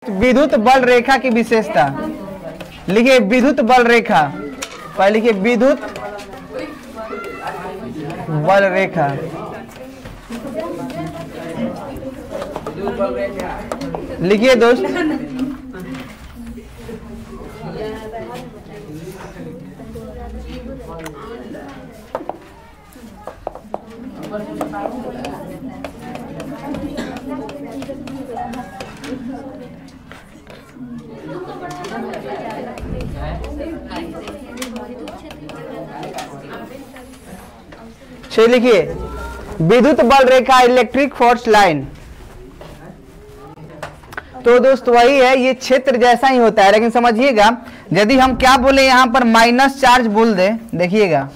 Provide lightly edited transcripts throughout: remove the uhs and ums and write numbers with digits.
विद्युत बल रेखा की विशेषता लिखिए। विद्युत बल रेखा, पहले लिखिए विद्युत बल रेखा। लिखिए दोस्त, लिखिए विद्युत बल रेखा इलेक्ट्रिक फोर्स लाइन। तो दोस्त वही है, ये क्षेत्र जैसा ही होता है, लेकिन समझिएगा यदि हम क्या बोले यहां पर माइनस चार्ज बोल दे, देखिएगा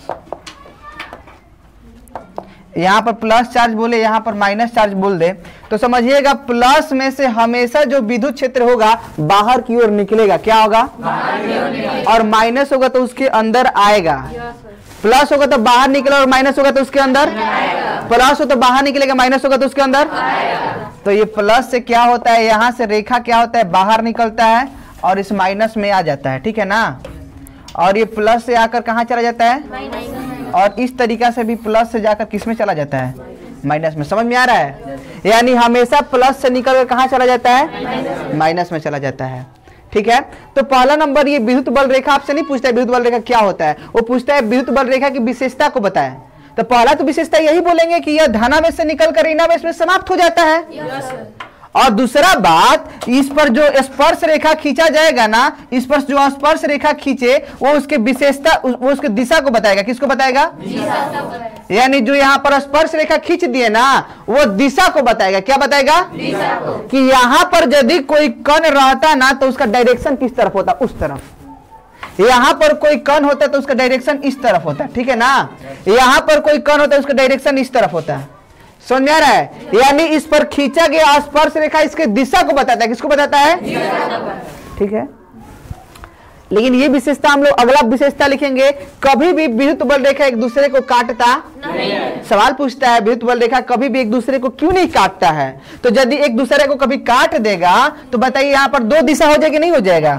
यहां पर प्लस चार्ज बोले यहां पर माइनस चार्ज बोल दे, तो समझिएगा प्लस में से हमेशा जो विद्युत क्षेत्र होगा बाहर की ओर निकलेगा। क्या होगा? और माइनस होगा तो उसके अंदर आएगा। प्लस होगा तो बाहर निकलेगा और माइनस होगा तो उसके अंदर, प्लस हो तो बाहर निकलेगा, माइनस होगा तो उसके अंदर। तो ये प्लस से क्या होता है, यहां से रेखा क्या होता है, बाहर निकलता है और इस माइनस में आ जाता है, ठीक है ना। और ये प्लस से आकर कहां चला जाता है, और इस तरीका से भी प्लस से जाकर किस में चला जाता है, माइनस में। समझ में आ रहा है? यानी हमेशा प्लस से निकलकर कहां चला जाता है, माइनस में चला जाता है, ठीक है। तो पहला नंबर ये विद्युत बल रेखा आपसे नहीं पूछता है विद्युत बल रेखा क्या होता है, वो पूछता है विद्युत बल रेखा की विशेषता को बताएं। तो पहला तो विशेषता यही बोलेंगे कि यह धनावेश से निकलकर ऋणावेश में समाप्त हो जाता है। और दूसरा बात, इस पर जो स्पर्श रेखा खींचा जाएगा ना, इस पर जो स्पर्श रेखा खींचे वो उसके विशेषता, वो उसके दिशा को बताएगा। किसको बताएगा? यानी जो यहाँ पर स्पर्श रेखा खींच दिए ना, वो दिशा को बताएगा। क्या बताएगा? दिशा को। कि यहाँ पर यदि कोई कण रहता ना तो उसका डायरेक्शन किस तरफ होता, उस तरफ। यहाँ पर कोई कण होता तो उसका डायरेक्शन इस तरफ होता है, ठीक है ना। यहाँ पर कोई कण होता है उसका डायरेक्शन इस तरफ होता है। समझ में आ रहा है? यानी इस पर खींचा गया स्पर्श रेखा इसके दिशा को बताता है। किसको बताता है? ठीक है। लेकिन ये विशेषता हम लोग अगला विशेषता लिखेंगे, कभी भी विद्युत बल रेखा एक दूसरे को काटता नहीं है। सवाल पूछता है विद्युत बल रेखा कभी भी एक दूसरे को क्यों नहीं काटता है। तो यदि एक दूसरे को कभी काट देगा तो बताइए यहाँ पर दो दिशा हो जाएगी, नहीं हो जाएगा?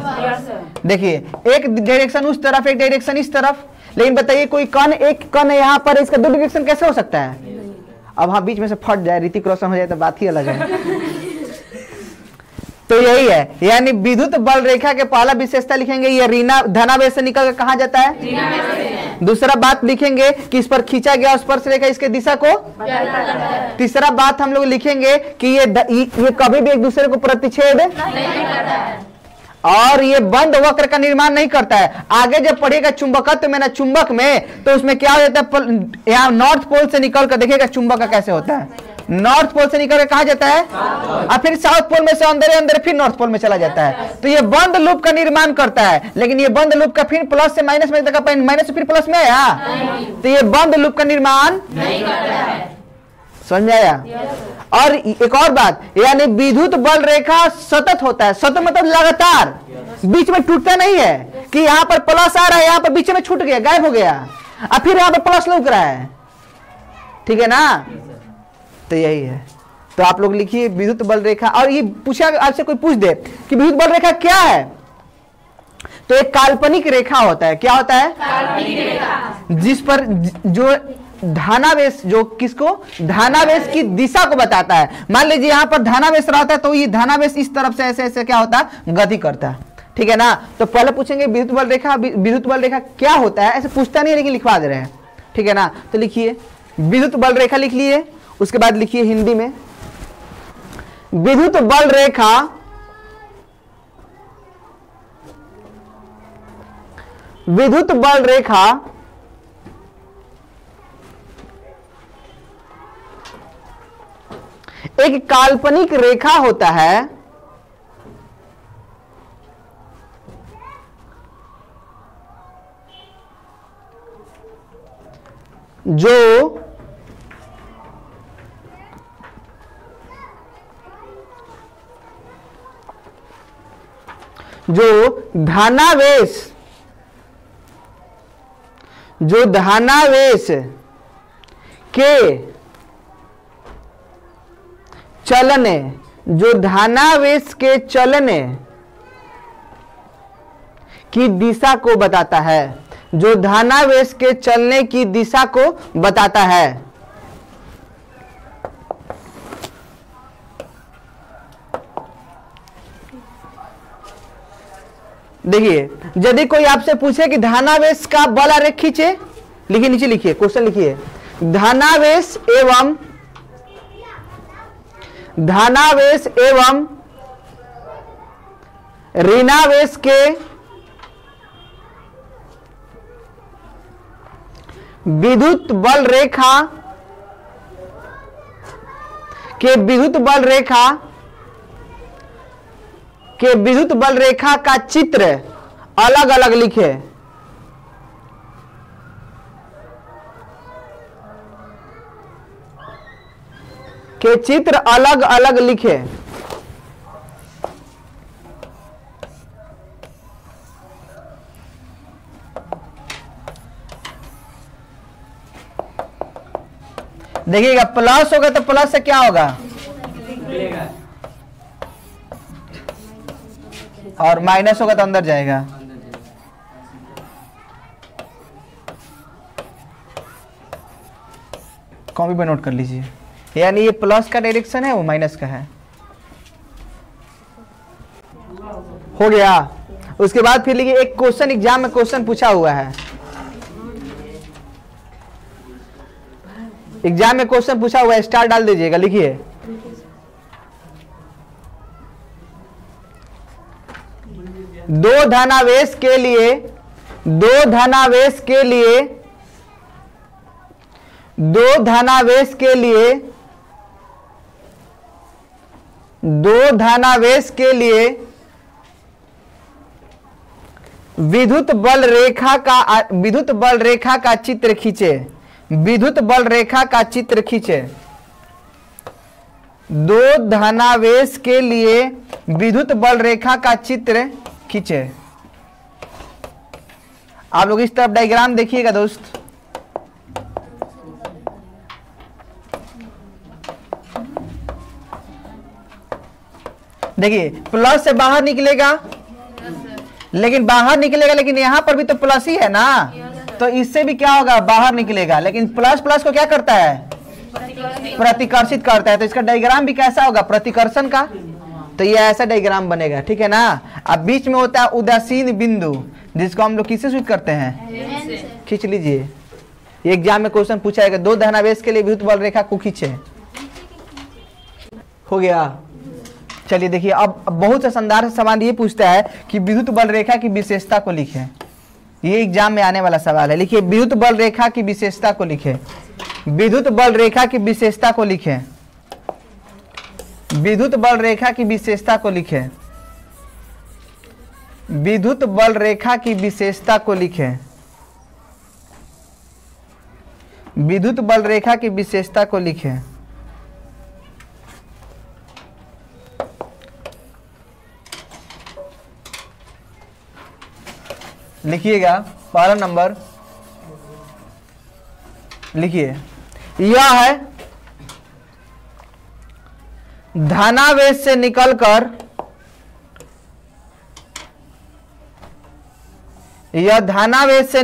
देखिए एक डायरेक्शन उस तरफ, एक डायरेक्शन इस तरफ। लेकिन बताइए कोई कण, एक कण है यहाँ पर, इसका दो डायरेक्शन कैसे हो सकता है? अब हाँ बीच में से फट जाए, ऋतिक रोशन हो जाए तो बात ही अलग है। तो यही है, यानी विद्युत बल रेखा के पहला विशेषता लिखेंगे ये धनावेश से निकल कर कहां जाता है। दूसरा बात लिखेंगे कि इस पर खींचा गया स्पर्श रेखा इसके दिशा को। तीसरा बात हम लोग लिखेंगे कि ये कभी भी एक दूसरे को प्रतिच्छेद नहीं करता है और ये बंद वक्र का निर्माण नहीं करता है। आगे जब पढ़ेगा चुंबकत्व में ना, चुंबक में, तो उसमें क्या हो जाता है, यहाँ नॉर्थ पोल से निकल कर देखिएगा चुंबक का कैसे होता है। नॉर्थ पोल से निकल कर कहा जाता है और फिर साउथ पोल में से अंदर अंदर फिर नॉर्थ पोल में चला जाता है। तो ये बंद लूप का निर्माण करता है। लेकिन ये बंद लूप का फिर प्लस से माइनस में, माइनस से फिर प्लस में आया, तो ये बंद लूप का निर्माण नहीं करता है। समझ में आया? और एक और बात, यानी विद्युत बल रेखा सतत होता है। सतत मतलब लगातार, बीच में टूटता नहीं है कि यहां पर प्लस आ रहा है, यहां पर बीच में छूट गया, गायब हो गया, और फिर यहां पर प्लस लौक रहा है, ठीक है ना। तो यही है। तो आप लोग लिखिए विद्युत बल रेखा। और ये पूछा आपसे कोई पूछ दे कि विद्युत बल रेखा क्या है, तो एक काल्पनिक रेखा होता है। क्या होता है? काल्पनिक रेखा। जिस पर जो धनावेश, जो किसको, धनावेश की दिशा को बताता है। मान लीजिए यहां पर धनावेश रहता है तो ये धनावेश इस तरफ से ऐसे ऐसे क्या होता है, गति करता है, ठीक है ना। तो पहले पूछेंगे विद्युत बल रेखा, विद्युत बल रेखा क्या होता है, ऐसे पूछता नहीं है लेकिन लिखवा दे रहे हैं, ठीक है ना। तो लिखिए विद्युत बल रेखा लिख लिए, उसके बाद लिखिए हिंदी में विद्युत बल रेखा विद्युत बल रेखा एक काल्पनिक रेखा होता है जो धनावेश के चलने जो धनावेश के चलने की दिशा को बताता है, जो धनावेश के चलने की दिशा को बताता है। देखिए, यदि कोई आपसे पूछे कि धनावेश का बल आरेख खींचे, लिखिए, नीचे लिखिए, क्वेश्चन लिखिए, धनावेश एवं ऋणावेश के विद्युत बल रेखा का चित्र अलग अलग लिखे। के चित्र अलग अलग लिखे। देखिएगा, प्लस होगा तो प्लस से क्या होगा, और माइनस होगा तो अंदर जाएगा। कॉपी पे नोट कर लीजिए, यानी ये प्लस का डायरेक्शन है, वो माइनस का है। हो गया। उसके बाद फिर लिखिए, एक क्वेश्चन एग्जाम में क्वेश्चन पूछा हुआ है, एग्जाम में क्वेश्चन पूछा हुआ है, स्टार डाल दीजिएगा। लिखिए, दो धनावेश के लिए विद्युत बल रेखा का चित्र खींचे। विद्युत बल रेखा का चित्र खींचे। दो धनावेश के लिए विद्युत बल रेखा का चित्र खींचे। आप लोग इस तरफ डायग्राम देखिएगा दोस्त। देखिए, प्लस से बाहर निकलेगा, लेकिन यहां पर भी तो प्लस ही है ना, तो इससे भी क्या होगा, बाहर निकलेगा। लेकिन प्लस प्लस को क्या करता है, प्रतिकर्षित करता है। तो इसका डायग्राम भी कैसा होगा, प्रतिकर्षण का। तो ये ऐसा डायग्राम बनेगा, ठीक है ना। अब बीच में होता है उदासीन बिंदु, जिसको हम लोग किससे सूचित करते हैं, खींच लीजिए। एग्जाम में क्वेश्चन पूछा जाएगा, दो धनावेश के लिए विद्युत बल रेखा को खींचे। हो गया। चलिए देखिए, अब बहुत सा शानदार सवाल ये पूछता है कि विद्युत बल रेखा की विशेषता को लिखें। ये एग्जाम में आने वाला सवाल है। लिखिए, विद्युत बल रेखा की विशेषता को लिखें। विद्युत बल रेखा की विशेषता को लिखें। विद्युत बल रेखा की विशेषता को लिखें। विद्युत बल रेखा की विशेषता को लिखें। विद्युत बल रेखा की विशेषता को लिखें। लिखिएगा, पहला नंबर लिखिए, यह है धनावेश से निकलकर, यह धनावेश से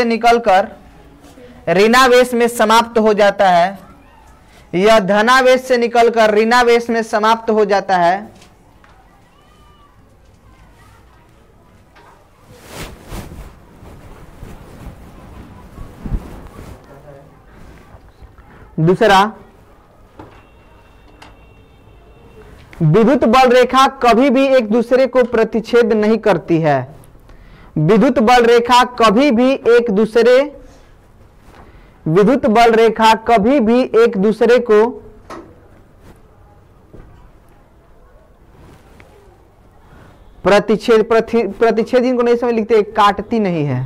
निकलकर ऋणावेश में समाप्त हो जाता है। यह धनावेश से निकलकर ऋणावेश में समाप्त हो जाता है। दूसरा, विद्युत बल रेखा कभी भी एक दूसरे को प्रतिच्छेद नहीं करती है। विद्युत बल रेखा कभी भी एक दूसरे को प्रतिच्छेद इनको नहीं समझ लिखते, काटती नहीं है,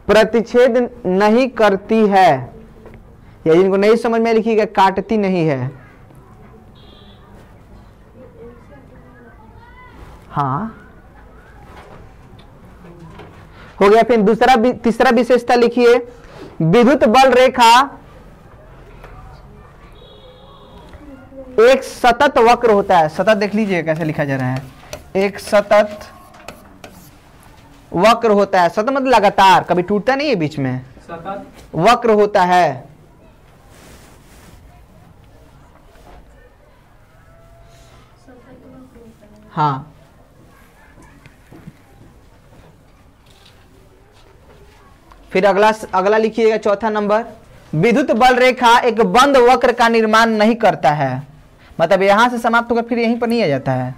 प्रतिच्छेद नहीं करती है, या इनको नहीं समझ में लिखिएगा, काटती नहीं है। हाँ, हो गया। फिर तीसरा विशेषता लिखिए, विद्युत बल रेखा एक सतत वक्र होता है। सतत देख लीजिए कैसे लिखा जा रहा है, एक सतत वक्र होता है। सतत मतलब लगातार, कभी टूटता नहीं है बीच में, सतत वक्र होता है। हाँ, फिर अगला लिखिएगा चौथा नंबर, विद्युत बल रेखा एक बंद वक्र का निर्माण नहीं करता है। मतलब यहां से समाप्त होकर फिर यहीं पर नहीं आ जाता है।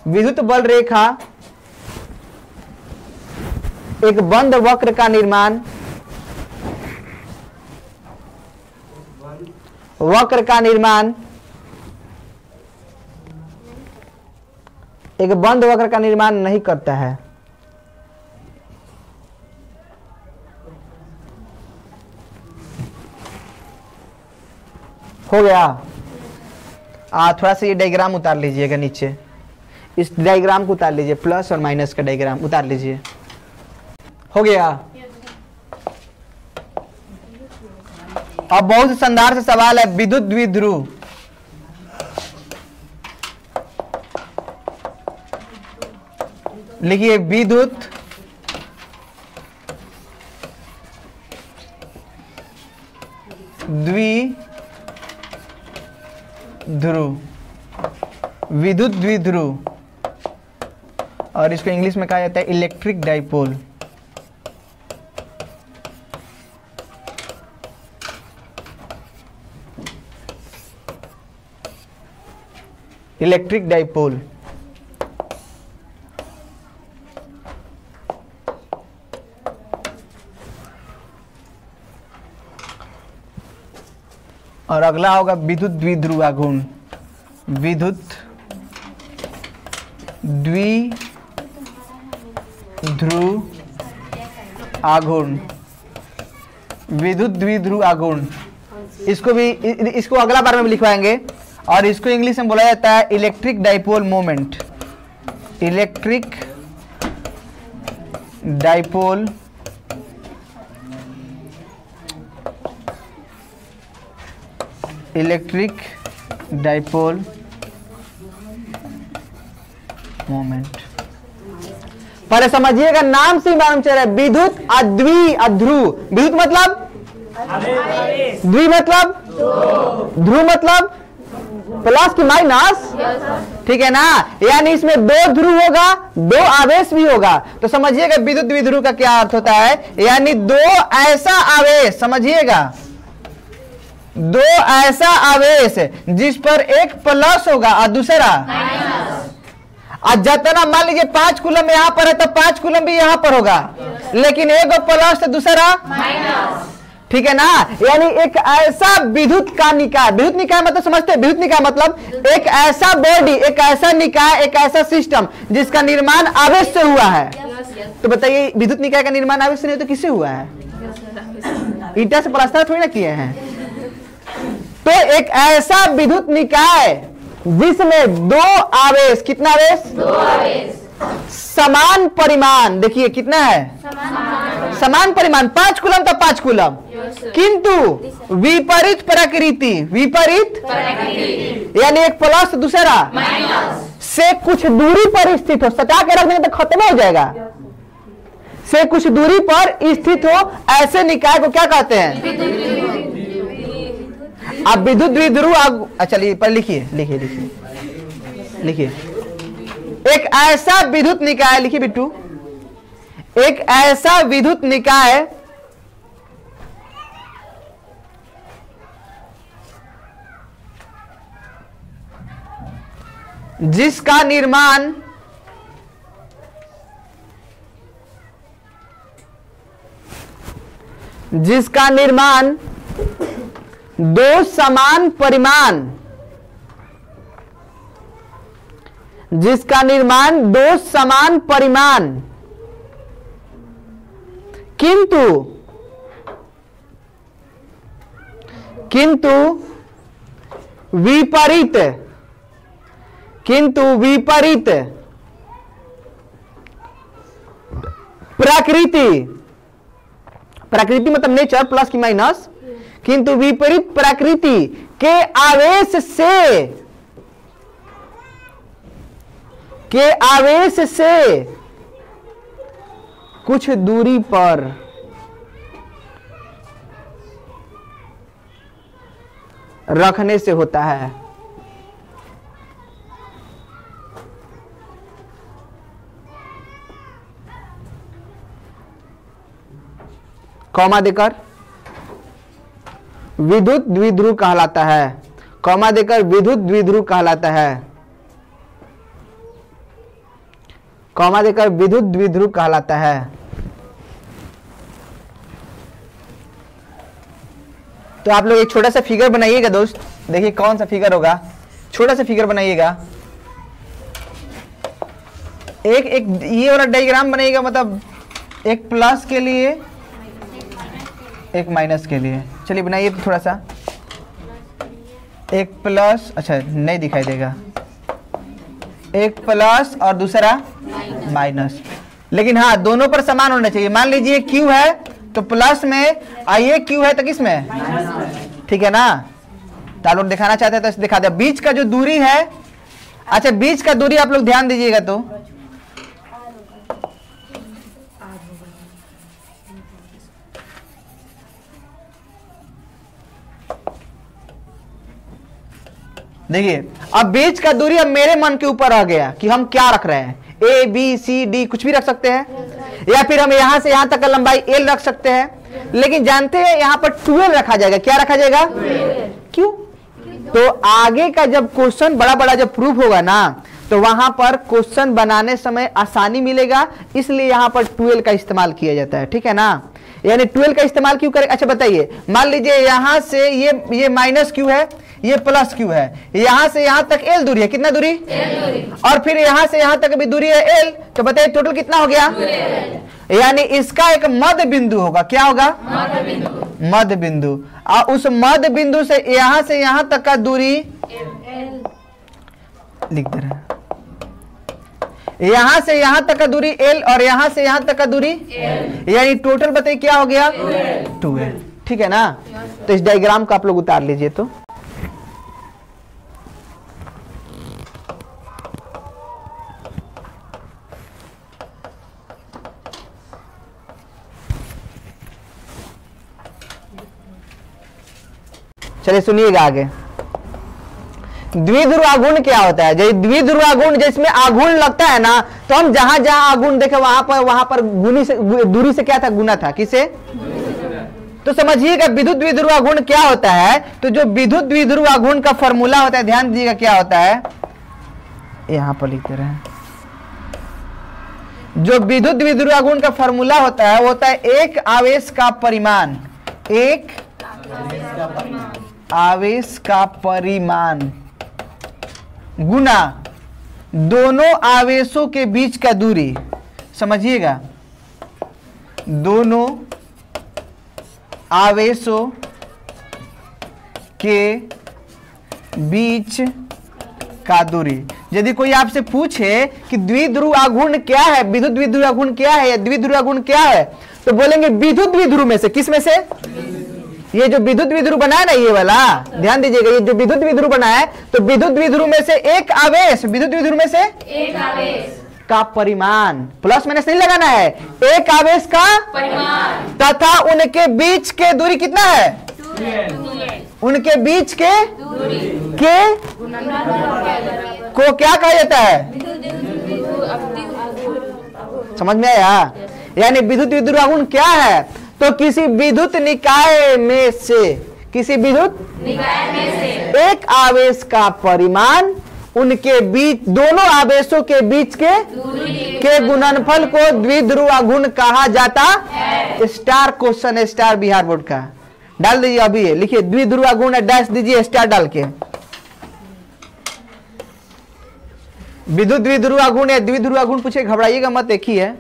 विद्युत बल रेखा एक बंद वक्र का निर्माण एक बंद वक्र का निर्माण नहीं करता है। हो गया। थोड़ा सा ये डायग्राम उतार लीजिएगा नीचे, इस डायग्राम को उतार लीजिए, प्लस और माइनस का डायग्राम उतार लीजिए। हो गया। अब बहुत शानदार से सवाल है, विद्युत द्विध्रुव। लिखिए विद्युत द्विध्रुव, विद्युत द्विध्रुव, और इसको इंग्लिश में कहा जाता है इलेक्ट्रिक डाइपोल। Electric dipole. और अगला होगा विद्युत द्विध्रुव आघूर्ण। विद्युत द्विध्रुव आघूर्ण, विद्युत द्विध्रुव आघूर्ण। इसको अगला बार में लिखवाएंगे, और इसको इंग्लिश में बोला जाता है electric dipole moment. Electric dipole moment. पहले समझिएगा, नाम से ही मालूम चल रहा है, विद्युत अध्रुव। विद्युत मतलब द्वि मतलब ध्रुव मतलब प्लस की माइनस, ठीक है ना। यानी इसमें दो ध्रुव होगा, दो आवेश भी होगा। तो समझिएगा विद्युत द्विध्रुव का क्या अर्थ होता है, यानी दो ऐसा आवेश, समझिएगा दो ऐसा आवेश जिस पर एक प्लस होगा और दूसरा माइनस। और जितना मान लीजिए 5 कूलम यहाँ पर है तो 5 कूलम भी यहाँ पर होगा, लेकिन एक प्लस तो दूसरा माइनस, ठीक है ना। यानी एक ऐसा विद्युत का निकाय, विद्युत निकाय मतलब समझते हैं, विद्युत निकाय मतलब एक ऐसा बॉडी, एक ऐसा निकाय, एक ऐसा सिस्टम जिसका निर्माण आवेश से हुआ है। तो बताइए विद्युत निकाय का निर्माण आवेश से नहीं तो किससे हुआ है? ईटा से प्लास्टर थोड़ी ना किए हैं। तो एक ऐसा विद्युत निकाय जिसमें दो आवेश, कितना आवेश? दो आवेश, समान परिमाण, देखिए कितना है? समान परिमाण, 5 कूलम तो 5 कूलम, किंतु विपरीत प्रकृति, विपरीत यानी एक प्लस दूसरा माइनस से कुछ दूरी पर स्थित हो। सटा के रखने तो खत्म हो जाएगा। से कुछ दूरी पर स्थित हो, ऐसे निकाय को क्या कहते हैं? अब विद्युत द्विध्रुव। चलिए पर लिखिए लिखिए लिखिए लिखिए, एक ऐसा विद्युत निकाय, लिखिए बिट्टू, एक ऐसा विद्युत निकाय जिसका निर्माण दो समान परिमाण, जिसका निर्माण दो समान परिमाण किंतु विपरीत प्रकृति मतलब नेचर प्लस की माइनस, किंतु विपरीत प्रकृति के आवेश से कुछ दूरी पर रखने से होता है। कॉमा देकर विद्युत द्विध्रुव कहलाता है। कॉमा देकर विद्युत द्विध्रुव कहलाता है। कॉमा देकर विद्युत द्विध्रुव कहलाता है। तो आप लोग एक छोटा सा फिगर बनाइएगा दोस्त, देखिए कौन सा फिगर होगा। छोटा सा फिगर बनाइएगा, एक ये वाला डायग्राम बनाइएगा, मतलब एक प्लस के लिए एक माइनस के लिए। चलिए बनाइए तो थोड़ा सा, एक प्लस, अच्छा नहीं दिखाई देगा, एक प्लस और दूसरा माइनस, लेकिन हाँ दोनों पर समान होना चाहिए। मान लीजिए क्यू है तो प्लस में, आइए क्यू है तो किस में, ठीक है ना। तो आप लोग दिखाना चाहते हैं तो दिखा दे। बीच का जो दूरी है, अच्छा बीच का दूरी आप लोग ध्यान दीजिएगा, तो देखिए अब बीच का दूरी अब मेरे मन के ऊपर आ गया कि हम क्या रख रहे हैं, ए बी सी डी कुछ भी रख सकते हैं, या फिर हम यहां से यहां तक का लंबाई एल रख सकते हैं। लेकिन जानते हैं यहां पर 12 रखा जाएगा। क्या रखा जाएगा, क्यों? तो आगे का जब क्वेश्चन बड़ा बड़ा जब प्रूफ होगा ना, तो वहां पर क्वेश्चन बनाने समय आसानी मिलेगा, इसलिए यहां पर 12 का इस्तेमाल किया जाता है, ठीक है ना। यानी 12 का इस्तेमाल क्यों करें? अच्छा बताइए, मान लीजिए यहां से ये माइनस क्यू है, ये प्लस क्यू है, यहां से यहां तक एल दूरी है, कितना दूरी, और फिर यहां से यहां तक भी दूरी है एल, तो बताइए टोटल कितना हो गया। यानी इसका एक मध्य बिंदु होगा। क्या होगा, मध्य बिंदु। और उस मध्य बिंदु से यहां तक का दूरी लिख दे रहे हैं, यहां से यहां तक का दूरी एल और यहां से यहां तक का दूरी एल, यानी टोटल बताइए क्या हो गया, 2l, ठीक है ना। तो इस डायग्राम को आप लोग उतार लीजिए। तो चलिए सुनिएगा आगे। द्विध्रुव आघूर्ण क्या होता है? द्विध्रुव आघूर्ण जिसमें आघूर्ण लगता है ना, तो हम जहां जहां आघूर्ण देखे वहां पर गुनी से, दूरी से क्या था, गुना था, किसे? तो समझिएगा विद्युत द्विध्रुव आघूर्ण क्या होता है। तो जो विद्युत द्विध्रुव आघूर्ण का फॉर्मूला होता है, ध्यान दीजिएगा क्या होता है, यहां पर लिख दे रहे हैं। जो विद्युत द्विध्रुव आघूर्ण का फॉर्मूला होता है वो होता है एक आवेश का परिमाण, एक आवेश का परिमाण गुना दोनों आवेशों के बीच का दूरी। समझिएगा, दोनों आवेशों के बीच का दूरी। यदि कोई आपसे पूछे कि द्विध्रुव आघूर्ण क्या है, विद्युत द्विध्रुव आघूर्ण क्या है या द्विध्रुव आघूर्ण क्या है, तो बोलेंगे विद्युत द्विध्रुव में से। किस में से? ये जो विद्युत द्विध्रुव बना है ना, ये वाला ध्यान दीजिएगा, ये जो विद्युत द्विध्रुव बना है, तो विद्युत द्विध्रुव में से एक आवेश, विद्युत द्विध्रुव में से एक आवेश का परिमाण, प्लस माइनस नहीं लगाना है, एक आवेश का परिमाण तथा उनके बीच के दूरी कितना है, 2l। उनके बीच के दूरी के को क्या कहा जाता है, समझ में आया? यानी विद्युत द्विध्रुव आघूर्ण क्या है, तो किसी विद्युत निकाय में से, किसी विद्युत निकाय में से एक आवेश का परिमाण उनके बीच, दोनों आवेशों के बीच के गुणनफल को द्विध्रुव आघूर्ण कहा जाता है। स्टार क्वेश्चन है, स्टार बिहार बोर्ड का, डाल दीजिए अभी, लिखिए द्विध्रुव आघूर्ण, डैश दीजिए स्टार डाल के। विद्युत द्विध्रुव आघूर्ण या द्विध्रुव आघूर्ण पूछे, घबराइएगा मत, एक ही है।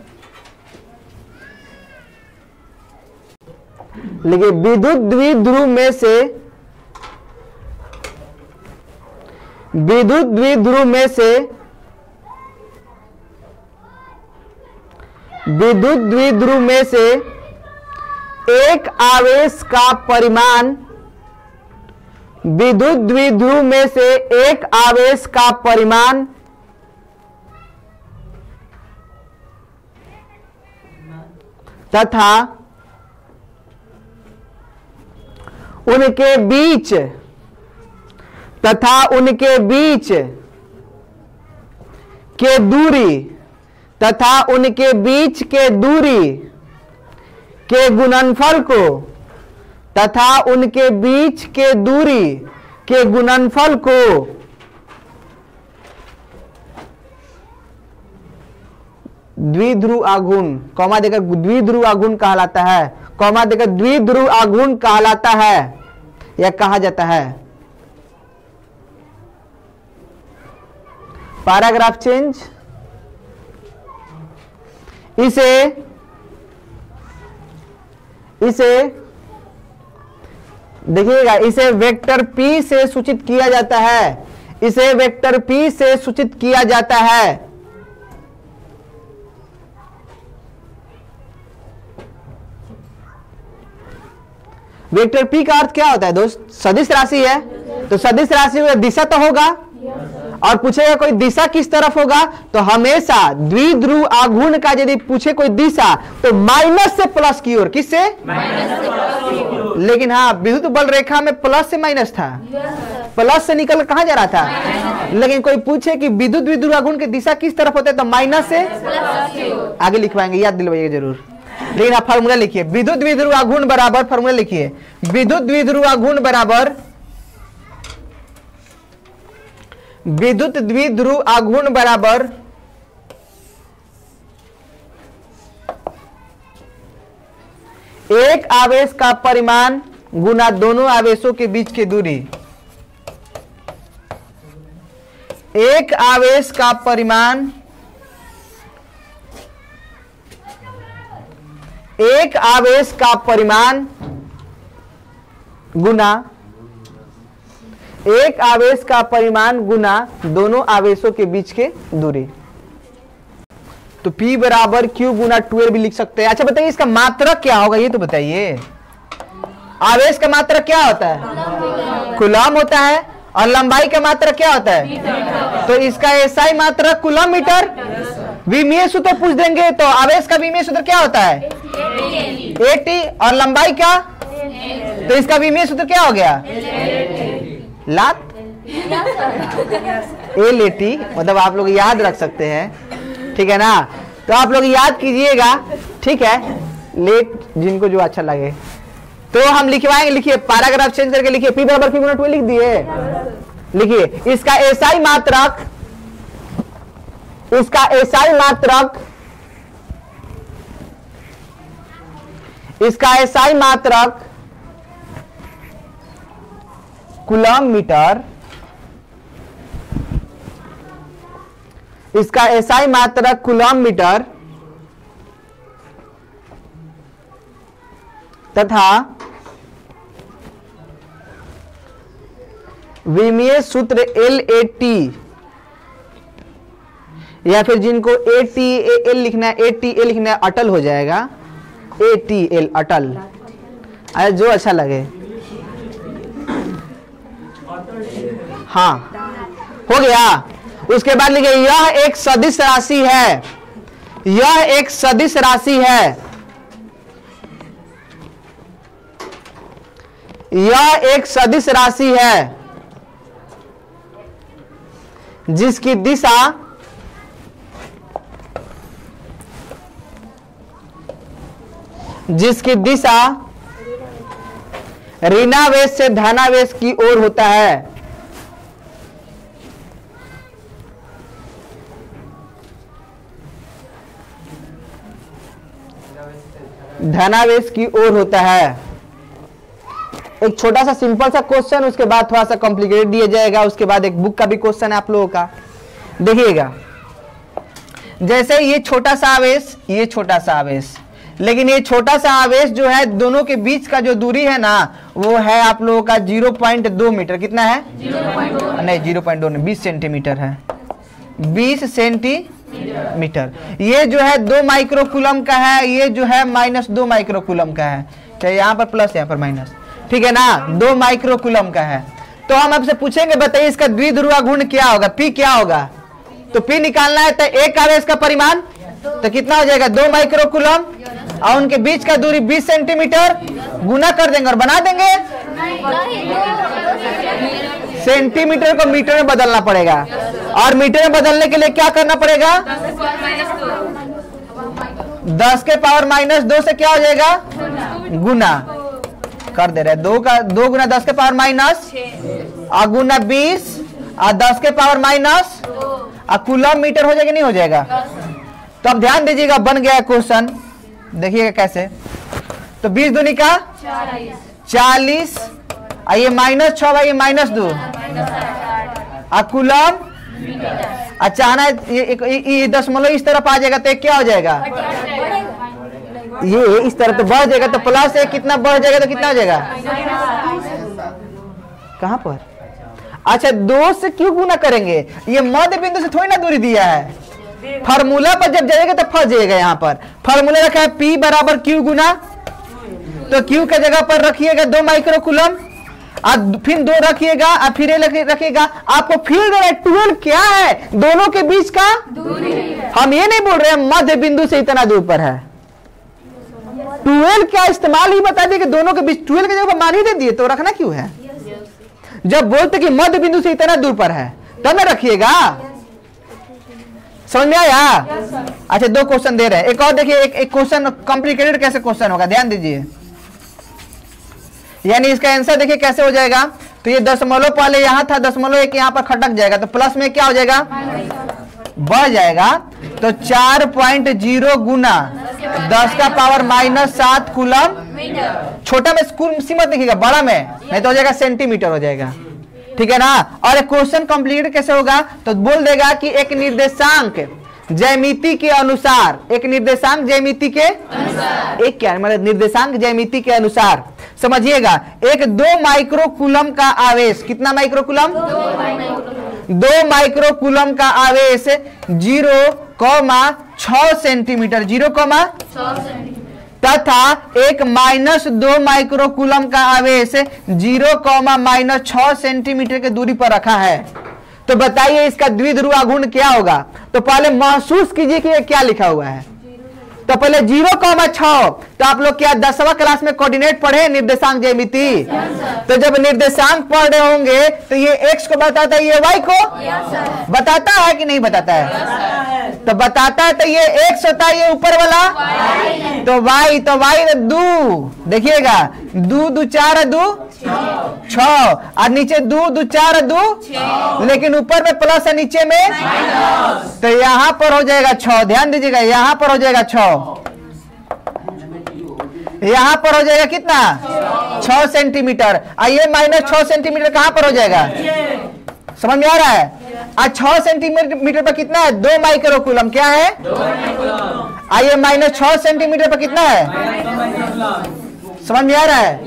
लेकिन विद्युत द्विध्रुव में से, विद्युत द्विध्रुव में से, विद्युत द्विध्रुव में से एक आवेश का परिमाण विद्युत द्विध्रुव में से एक आवेश का परिमाण तथा उनके बीच के दूरी तथा उनके बीच के दूरी के गुणनफल को तथा उनके बीच के दूरी के गुणनफल को द्विध्रुव आघूर्ण, कॉमा देकर द्विध्रुव आघूर्ण कहलाता है, कॉमा देकर द्विध्रुव आघूर्ण कहलाता है या कहा जाता है। Paragraph change. इसे देखिएगा, इसे वेक्टर P से सूचित किया जाता है, इसे वेक्टर P से सूचित किया जाता है। वेक्टर P का अर्थ क्या होता है दोस्त? सदिश राशि है, तो सदिश राशि में दिशा तो होगा, और पूछेगा कोई दिशा किस तरफ होगा, तो हमेशा द्विध्रुव आघूर्ण का यदि पूछे कोई दिशा तो माइनस से प्लस की ओर, किससे? माइनस से प्लस की ओर। लेकिन हाँ, विद्युत बल रेखा में प्लस से माइनस था, प्लस से निकल कहां जा रहा था, लेकिन कोई पूछे कि विद्युत द्विध्रुव आघूर्ण की दिशा किस तरफ होता है, तो माइनस से आगे लिखवाएंगे, याद दिलवाइएगा जरूर। लेकिन आप फॉर्मूला लिखिए, विद्युत द्विध्रुव आघूर्ण बराबर, फॉर्मूला लिखिए, विद्युत द्विध्रुव आघूर्ण बराबर विद्युत द्विध्रुव आघूर्ण बराबर एक आवेश का परिमाण गुना दोनों आवेशों के बीच की दूरी। एक आवेश का परिमाण गुना एक आवेश का परिमाण गुना दोनों आवेशों के बीच के दूरी। तो P बराबर Q गुना 2a भी लिख सकते हैं। अच्छा बताइए इसका मात्रक क्या होगा, ये तो बताइए। आवेश का मात्रक क्या होता है? कूलम होता है। और लंबाई का मात्रक क्या होता है? तो इसका एसआई मात्रक कूलम मीटर। विमीय सूत्र पूछ देंगे तो आवेश का विमीय सूत्र क्या होता है? AT। और लंबाई का, तो इसका विमीय सूत्र क्या हो गया? लात LAT, मतलब आप लोग याद रख सकते हैं, ठीक है ना। तो आप लोग याद कीजिएगा, ठीक है, लेट जिनको जो अच्छा लगे। तो हम लिखवाएंगे, लिखिए पैराग्राफ चेंज करके लिखिए, P बराबर Q गुना 2 लिख दिए। लिखिए इसका एसआई मात्रक, इसका एसआई मात्रक कूलम मीटर, इसका एसआई मात्रक कूलम मीटर तथा विमीय सूत्र LAT, या फिर जिनको ATAL लिखना है, ATA लिखना है, अटल हो जाएगा, ATL अटल, जो अच्छा लगे। हाँ हो गया। उसके बाद लिखिए यह एक सदिश राशि है, यह एक सदिश राशि है, यह एक सदिश राशि है जिसकी दिशा ऋणावेश से धनावेश की ओर होता है। धनावेश की ओर होता है। एक छोटा सा सिंपल सा क्वेश्चन, उसके बाद थोड़ा सा कॉम्प्लिकेटेड दिया जाएगा, उसके बाद एक बुक का भी क्वेश्चन है आप लोगों का। देखिएगा, जैसे ये छोटा सा आवेश, ये छोटा सा आवेश, लेकिन ये छोटा सा आवेश जो है दोनों के बीच का जो दूरी है ना, वो है आप लोगों का 0.2 मीटर। कितना है? 0.2 नहीं, 0.2 नहीं, 20 सेंटीमीटर है, 20 सेंटीमीटर। ये जो है 2 माइक्रोकूलम का है, ये जो है -2 माइक्रोकूलम का है। चाहे यहाँ पर प्लस यहाँ पर माइनस, ठीक है ना, 2 माइक्रो कूलम का है। तो हम आपसे पूछेंगे बताइए इसका द्विध्रुवा गुण क्या होगा, पी क्या होगा। तो पी निकालना है तो एक आवेश का परिमाण तो कितना हो जाएगा 2 माइक्रो कूलम और उनके बीच का दूरी 20 सेंटीमीटर, गुना कर देंगे और बना देंगे। सेंटीमीटर को मीटर में बदलना पड़ेगा और मीटर में बदलने के लिए क्या करना पड़ेगा, 10 के पावर माइनस 2 से क्या हो जाएगा गुना कर दे रहे हैं। 2 गुना 10 के पावर माइनस और गुना 20 और 10 के पावर माइनस और कूलम मीटर हो जाएगा नहीं हो जाएगा। तो अब ध्यान दीजिएगा बन गया क्वेश्चन, देखिएगा कैसे। तो 20 दूनी का 40 और ये -6 भाई, ये -2 और कूलम अचानक ये दशमलव इस तरफ आ जाएगा तो क्या हो जाएगा, ये इस तरफ तो बढ़ जाएगा तो प्लस 1 कितना बढ़ जाएगा तो कितना हो जाएगा, कहां पर, अच्छा 2 से क्यों गुना करेंगे, ये मध्य बिंदु से थोड़ी ना दूरी दिया है। फार्मूला पर जब जाएगा तो फंस जाएगा। यहाँ पर फार्मूला रखा है P बराबर Q गुना, तो Q के जगह पर रखिएगा 2 माइक्रो कूलम और फिर 2 रखिएगा और फिर रखिएगा। आपको फिर 12 क्या है, दोनों के बीच का दूरी। हम ये नहीं बोल रहे हैं मध्य बिंदु से इतना दूर पर है, 12 क्या इस्तेमाल ही बता दिए कि दोनों के बीच, 12 की जगह पर मान ही दे दिए तो रखना क्यों है। जब बोलते कि मध्य बिंदु से इतना दूर पर है तब ना रखिएगा, समझ में आया। अच्छा 2 क्वेश्चन दे रहे हैं, एक और देखिए, एक क्वेश्चन कॉम्प्लिकेटेड कैसे क्वेश्चन होगा, ध्यान दीजिए। यानी इसका आंसर देखिए कैसे हो जाएगा। तो ये दशमलव पहले यहां था, दशमलव 1 यहां पर खटक जाएगा तो प्लस में क्या हो जाएगा बढ़ जाएगा। तो 4.0 गुना 10 का पावर -7 कूलम, छोटा में स्कूल सीमत लिखिएगा, बड़ा में नहीं तो हो जाएगा सेंटीमीटर हो जाएगा, ठीक है ना। और क्वेश्चन कंप्लीट कैसे होगा, तो बोल देगा कि एक निर्देशांक ज्यामिति के अनुसार, एक निर्देशांक ज्यामिति के अनुसार, एक क्या मतलब निर्देशांक ज्यामिति के अनुसार, समझिएगा। एक 2 माइक्रो कूलम का आवेश, कितना माइक्रो कूलम, 2 माइक्रो कूलम का आवेश 0,6 सेंटीमीटर, 0,6 तथा एक -2 माइक्रो कूलम का आवेश 0,-6 सेंटीमीटर की दूरी पर रखा है। तो बताइए इसका द्विध्रुवा गुण क्या होगा। तो पहले महसूस कीजिए कि ये क्या लिखा हुआ है। तो पहले 0,6, तो आप लोग क्या 10वीं क्लास में कोऑर्डिनेट पढ़े, निर्देशांक ज्यामिति। तो जब निर्देशांक पढ़ रहे होंगे तो ये x को बताता है, ये y को बताता है कि नहीं बताता है, तो बताता है। तो ये x होता है, ये ऊपर वाला तो y, तो y 2, देखिएगा 2 2 4 2 6 और नीचे 2 2 4 2, लेकिन ऊपर में प्लस है नीचे में तो यहां पर हो जाएगा 6, ध्यान दीजिएगा यहां पर हो जाएगा 6, यहां पर हो जाएगा कितना 6 सेंटीमीटर। आइए -6 सेंटीमीटर कहां पर हो जाएगा, समझ में आ रहा है। आज 6 सेंटीमीटर पर कितना है 2 माइक्रो कूलम, क्या है आइए -6 सेंटीमीटर पर कितना है, समझ में आ रहा है।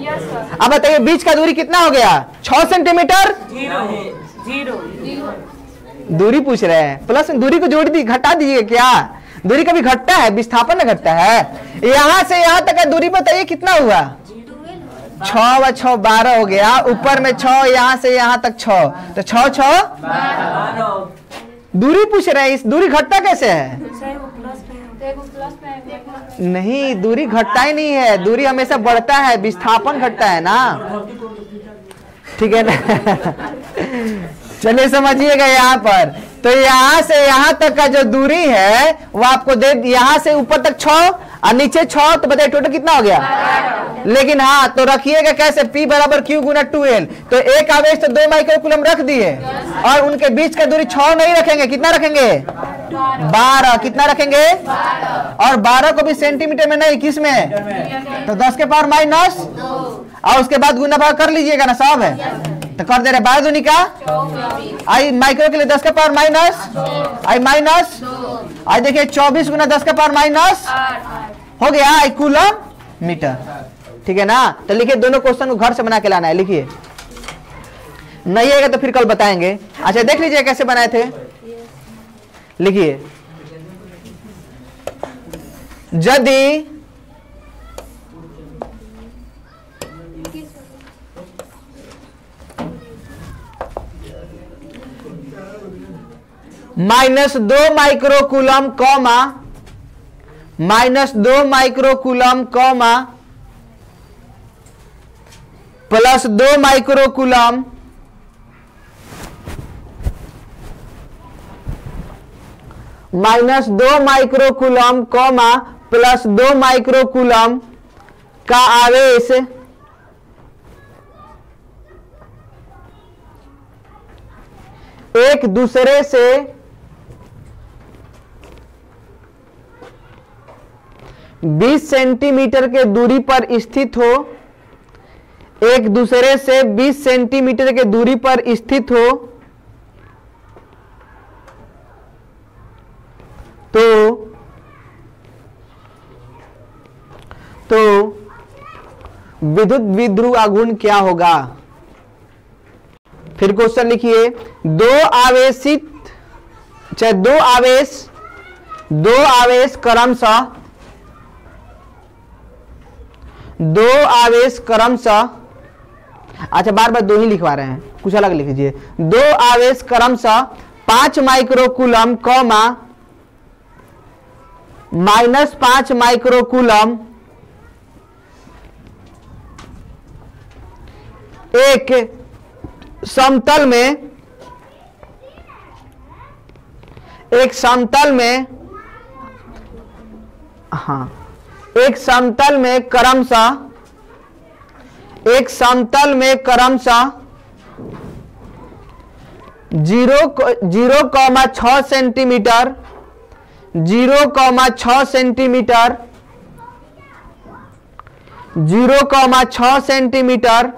अब बताइए बीच का दूरी कितना हो गया 6 सेंटीमीटर, दूरी पूछ रहे हैं, प्लस दूरी को जोड़ दी, घटा दीजिए क्या, दूरी कभी घटता है, विस्थापन में घटता है। यहां से यहां तक का दूरी बताइए कितना हुआ, 6 व 6 12 हो गया, ऊपर में 6, यहां से यहां तक 6, तो 6 6 दूरी पूछ रहे हैं। इस दूरी घटता कैसे है, नहीं दूरी घटता ही नहीं है, दूरी हमेशा बढ़ता है, विस्थापन घटता है ना, ठीक है ना। चलिए समझिएगा यहाँ पर, तो यहाँ से यहाँ तक का जो दूरी है वो आपको दे, यहाँ से ऊपर तक 6 और नीचे 6, तो बताइए टोटल कितना हो गया। लेकिन हाँ तो रखिएगा कैसे, P बराबर Q गुना 2L, तो एक आवेश तो 2 माइक्रो कूलम रख दिए और उनके बीच का दूरी 6 नहीं रखेंगे, कितना रखेंगे 12, कितना रखेंगे और 12 को भी सेंटीमीटर में नहीं, किस में, तो 10 के पावर माइनस और उसके बाद गुना भाग कर लीजिएगा ना, सब है तो कर दे रहे 12 दूनी का आई माइक्रो के लिए 10 का पावर माइनस आई माइनस आई, देखिए 24 गुना 10 का पावर माइनस हो गया आई कूलम मीटर, ठीक है ना। तो लिखिए दोनों क्वेश्चन को घर से बना के लाना है, लिखिए, नहीं आएगा तो फिर कल बताएंगे। अच्छा देख लीजिए कैसे बनाए थे, लिखिए, यदि -2 microcoulomb comma -2 microcoulomb comma +2 microcoulomb -2 microcoulomb comma +2 microcoulomb का आवेश एक दूसरे से 20 सेंटीमीटर के दूरी पर स्थित हो, एक दूसरे से 20 सेंटीमीटर के दूरी पर स्थित हो तो विद्युत द्विध्रुव आघूर्ण क्या होगा। फिर क्वेश्चन लिखिए, दो आवेश क्रमशः अच्छा बार बार दो ही लिखवा रहे हैं, कुछ अलग लिख लीजिए। दो आवेश क्रमशः 5 माइक्रोकूलम कॉमा -5 माइक्रोकूलम एक समतल में क्रमशः 0,6 सेंटीमीटर 0,6 सेंटीमीटर 0,6 सेंटीमीटर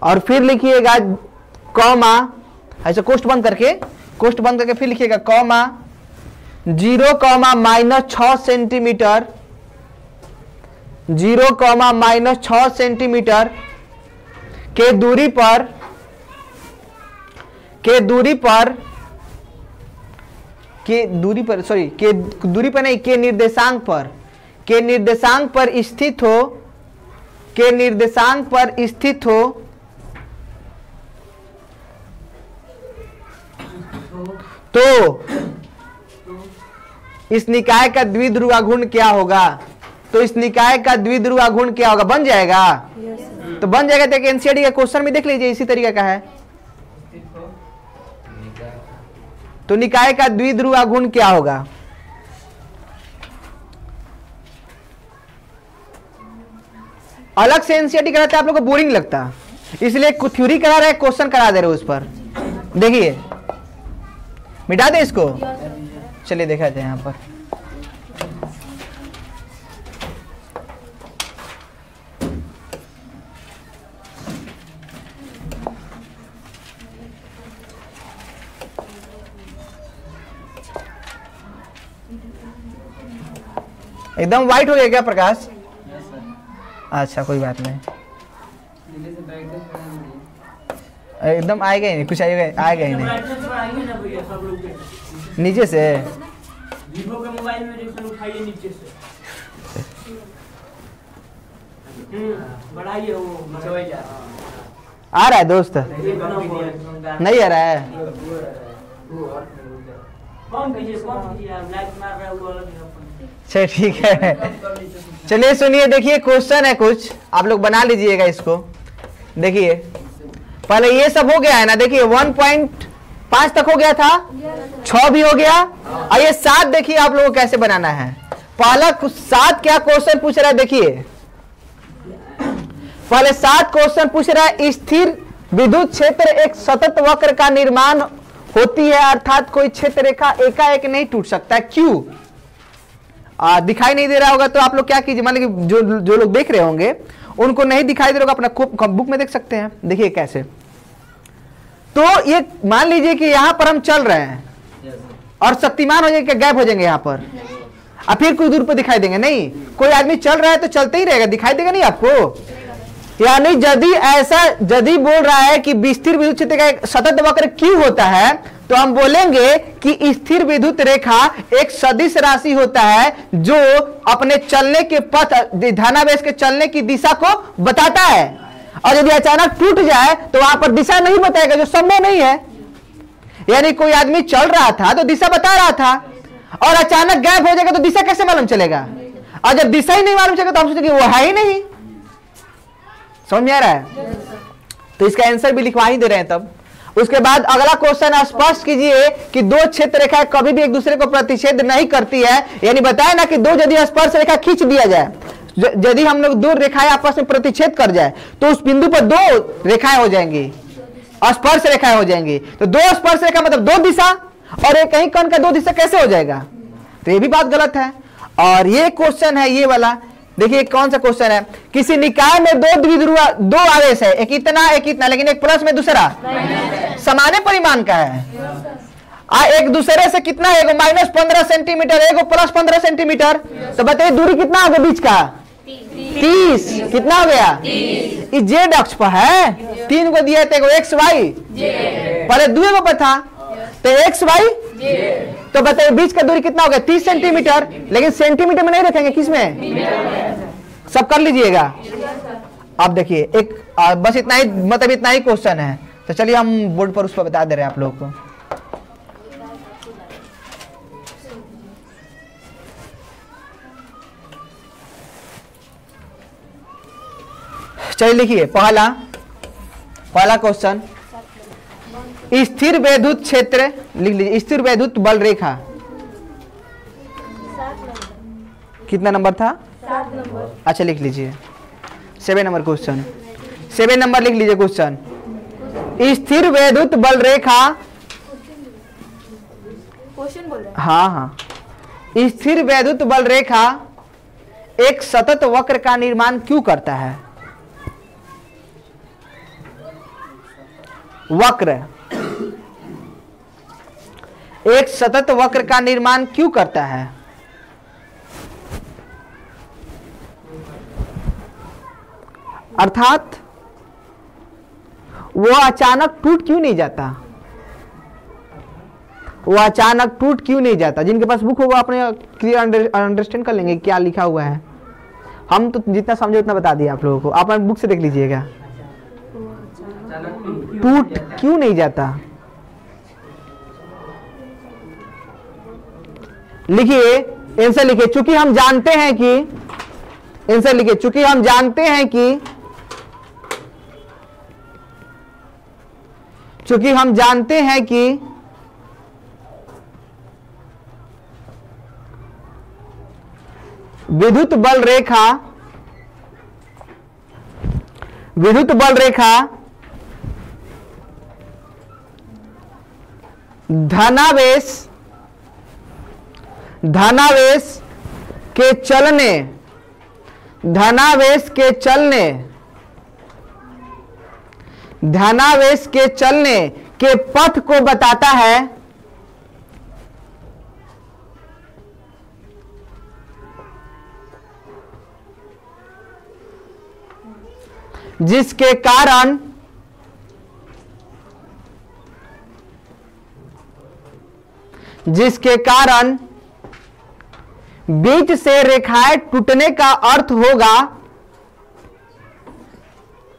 और फिर लिखिएगा कॉमा, ऐसे कोष्ठ बंद करके फिर लिखिएगा कॉमा 0,-6 सेंटीमीटर 0,-6 सेंटीमीटर के दूरी निर्देशांक पर स्थित हो तो इस निकाय का द्विध्रुव आघूर्ण क्या होगा। बन जाएगा। तो बन जाएगा। तो एनसीईआरटी का क्वेश्चन में देख लीजिए, इसी तरीके का है। तो निकाय का द्विध्रुव आघूर्ण क्या होगा। अलग से एनसीईआरटी कराते आप लोग को बोरिंग लगता, इसलिए थ्योरी करा रहे, क्वेश्चन करा दे रहे उस पर। देखिए, मिटा दे इसको। चलिए देखा जाए यहाँ पर। एकदम व्हाइट हो गया क्या प्रकाश? अच्छा कोई बात नहीं, एकदम आएगा ही नहीं, कुछ आएगा ही नहीं। नीचे से वीवो के मोबाइल में रिफ्रेश उठाइए नीचे से, बढ़ाइए, वो आ रहा है दोस्त, नहीं आ रहा है। चलिए ठीक है, चलिए सुनिए, देखिए क्वेश्चन है कुछ, आप लोग बना लीजिएगा इसको। देखिए पहले ये सब हो गया है ना, देखिए 1.5 तक हो गया था, 6 भी हो गया, और ये 7 देखिए आप लोगों को कैसे बनाना है। पहला 7 क्या क्वेश्चन पूछ रहा है, देखिए पहले 7 क्वेश्चन पूछ रहा है, स्थिर विद्युत क्षेत्र एक सतत वक्र का निर्माण होती है, अर्थात कोई क्षेत्र रेखा एकाएक नहीं टूट सकता। क्यों? दिखाई नहीं दे रहा होगा तो आप लोग क्या कीजिए, मान लीजिए जो लोग देख रहे होंगे उनको नहीं दिखाई दे रहा होगा, अपना बुक में देख सकते हैं। देखिए कैसे, तो ये मान लीजिए कि यहां पर हम चल रहे हैं और शक्तिमान हो जाएगा, गैप हो जाएंगे यहां पर, और फिर कुछ दूर पर दिखाई देंगे। नहीं, कोई आदमी चल रहा है तो चलते ही रहेगा, दिखाई देगा नहीं आपको। यानी यदि बोल रहा है कि स्थिर विद्युत क्षेत्र का एक सतत वक्र क्यों होता है, तो हम बोलेंगे कि स्थिर विद्युत रेखा एक सदिश राशि होता है जो अपने चलने के पथ, धनावेश के चलने की दिशा को बताता है। और यदि अचानक टूट जाए तो वहां पर दिशा नहीं बताएगा, जो संभव नहीं है। यानी कोई आदमी चल रहा था तो दिशा बता रहा था, और अचानक गायब हो जाएगा तो दिशा कैसे मालूम चलेगा? और जब दिशा ही नहीं मालूम चलेगा तो हम सोचेंगे वो है ही नहीं। समझ में आ रहा है? तो इसका आंसर भी लिखवा ही दे रहे हैं। तब उसके बाद अगला क्वेश्चन, स्पष्ट कीजिए कि दो क्षेत्र रेखाएं कभी भी एक दूसरे को प्रतिच्छेद नहीं करती है। यानी बताया ना कि दो यदि स्पर्श रेखा खींच दिया जाए, यदि हम लोग दो रेखाएं आपस में प्रतिच्छेद कर जाए तो उस बिंदु पर दो रेखाएं हो जाएंगी, स्पर्श रेखाएं हो जाएंगी। तो दो स्पर्श रेखा मतलब दो दिशा, और एक ही कण का दो दिशा कैसे हो जाएगा? तो ये भी बात गलत है। और ये क्वेश्चन है ये वाला, देखिए कौन सा क्वेश्चन है। किसी निकाय में दो द्विध्रुव दो आवेश है, एक इतना, लेकिन एक प्लस में दूसरा समान परिमाण का है। एक दूसरे से कितना है? -15 सेंटीमीटर, एगो +15 सेंटीमीटर। तो बताइए दूरी कितना होगा बीच का? 30। कितना हो गया? ये जेड अक्ष पर है, 3 को दिया था, एक्स वाई, पहले दूसरे पर था तो एक्स वाई। तो बताइए बीच का दूरी कितना हो गया? 30 सेंटीमीटर। लेकिन सेंटीमीटर में नहीं रखेंगे, किस में? सब कर लीजिएगा। अब देखिए एक बस इतना ही, मतलब इतना ही क्वेश्चन है। तो चलिए हम बोर्ड पर उस पर बता दे रहे हैं आप लोगों को। चलिए लिखिए पहला क्वेश्चन, स्थिर वैद्युत क्षेत्र लिख लीजिए। स्थिर वैद्युत बल रेखा कितना नंबर था? 7 नंबर। अच्छा लिख लीजिए 7 नंबर क्वेश्चन। 7 नंबर लिख लीजिए क्वेश्चन। स्थिर वैद्युत बल रेखा, हाँ, स्थिर वैद्युत बल रेखा एक सतत वक्र का निर्माण क्यों करता है? वक्र एक सतत वक्र का निर्माण क्यों करता है? अर्थात वो अचानक टूट क्यों नहीं जाता? वो अचानक टूट क्यों नहीं जाता? जिनके पास बुक होगा अपने क्लियर अंडरस्टैंड कर लेंगे क्या लिखा हुआ है। हम तो जितना समझे उतना बता दिया आप लोगों को, आप बुक से देख लीजिएगा। टूट क्यों नहीं जाता? लिखिए आंसर लिखिए। चूंकि हम जानते हैं कि, आंसर लिखिए, चूंकि हम जानते हैं कि, चूंकि हम जानते हैं कि विद्युत बल रेखा धनावेश के चलने के पथ को बताता है, जिसके कारण बीच से रेखाएं टूटने का अर्थ होगा,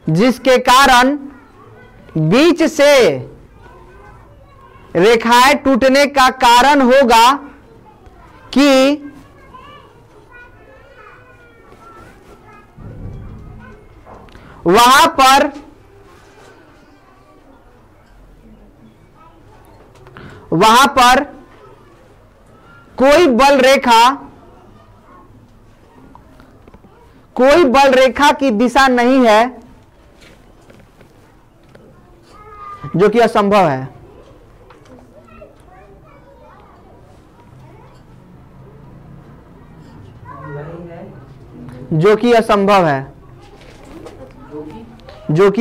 जिसके कारण बीच से रेखाएं टूटने का कारण होगा कि वहां पर कोई बल रेखा की दिशा नहीं है, जो कि असंभव है। जो कि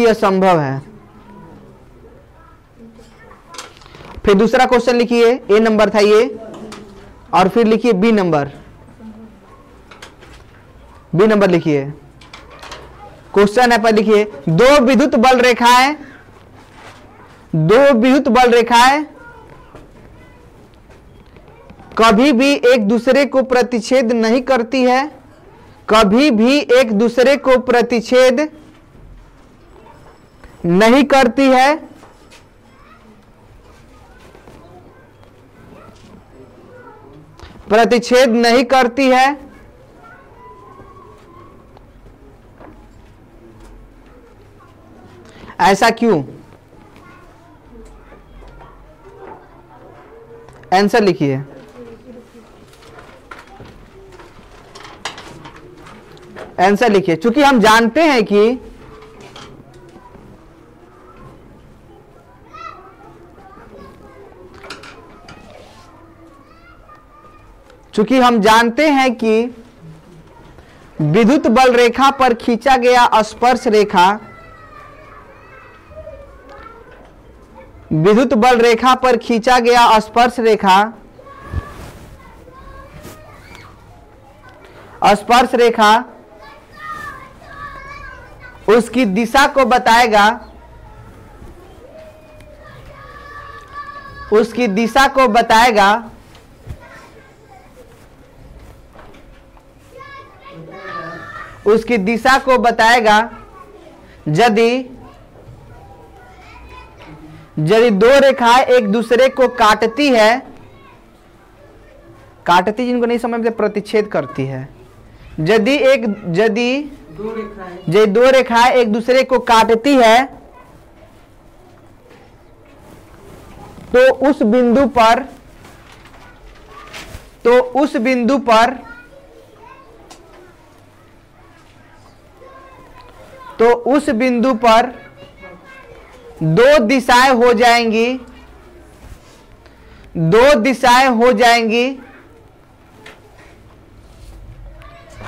असंभव है। फिर दूसरा क्वेश्चन लिखिए, ए नंबर था ये, और फिर लिखिए बी नंबर लिखिए। क्वेश्चन है पर लिखिए, दो विद्युत बल रेखाएं कभी भी एक दूसरे को प्रतिच्छेद नहीं करती है, कभी भी एक दूसरे को प्रतिच्छेद नहीं करती है, प्रतिच्छेद नहीं करती है, ऐसा क्यों? आंसर लिखिए। आंसर लिखिए। चूंकि हम जानते हैं कि विद्युत बल रेखा पर खींचा गया स्पर्श रेखा, विद्युत बल रेखा पर खींचा गया स्पर्श रेखा उसकी दिशा को बताएगा, उसकी दिशा को बताएगा उसकी दिशा को बताएगा यदि दो रेखाएं एक दूसरे को काटती है, काटती जिनको नहीं समझ में प्रतिच्छेद करती है, यदि दो रेखाएं एक दूसरे को काटती है तो उस बिंदु पर दो दिशाएं हो जाएंगी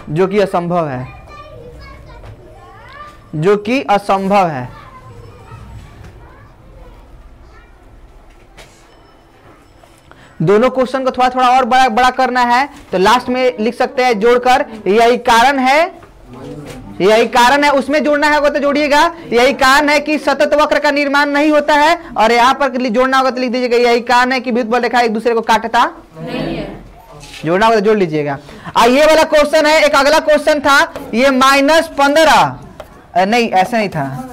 जो कि असंभव है, दोनों क्वेश्चन को थोड़ा थोड़ा और बड़ा करना है तो लास्ट में लिख सकते हैं जोड़कर, यही कारण है, उसमें जोड़ना है तो जोड़िएगा, यही कारण है कि सतत वक्र का निर्माण नहीं होता है, और यहाँ पर जोड़ना होगा तो लिख दीजिएगा यही कारण है कि विद्युत बल रेखा एक दूसरे को काटता नहीं है। जोड़ना होगा तो जोड़ लीजिएगा। ये वाला क्वेश्चन है। एक अगला क्वेश्चन था, ये -15, नहीं ऐसा नहीं था,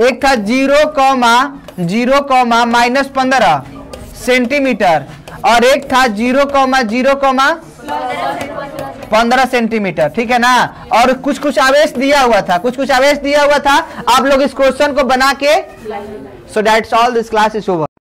एक था 0,0,-15 सेंटीमीटर और एक था 0,0,15 सेंटीमीटर, ठीक है ना। और कुछ आवेश दिया हुआ था, आप लोग इस क्वेश्चन को बना के, so that's all, this class is over.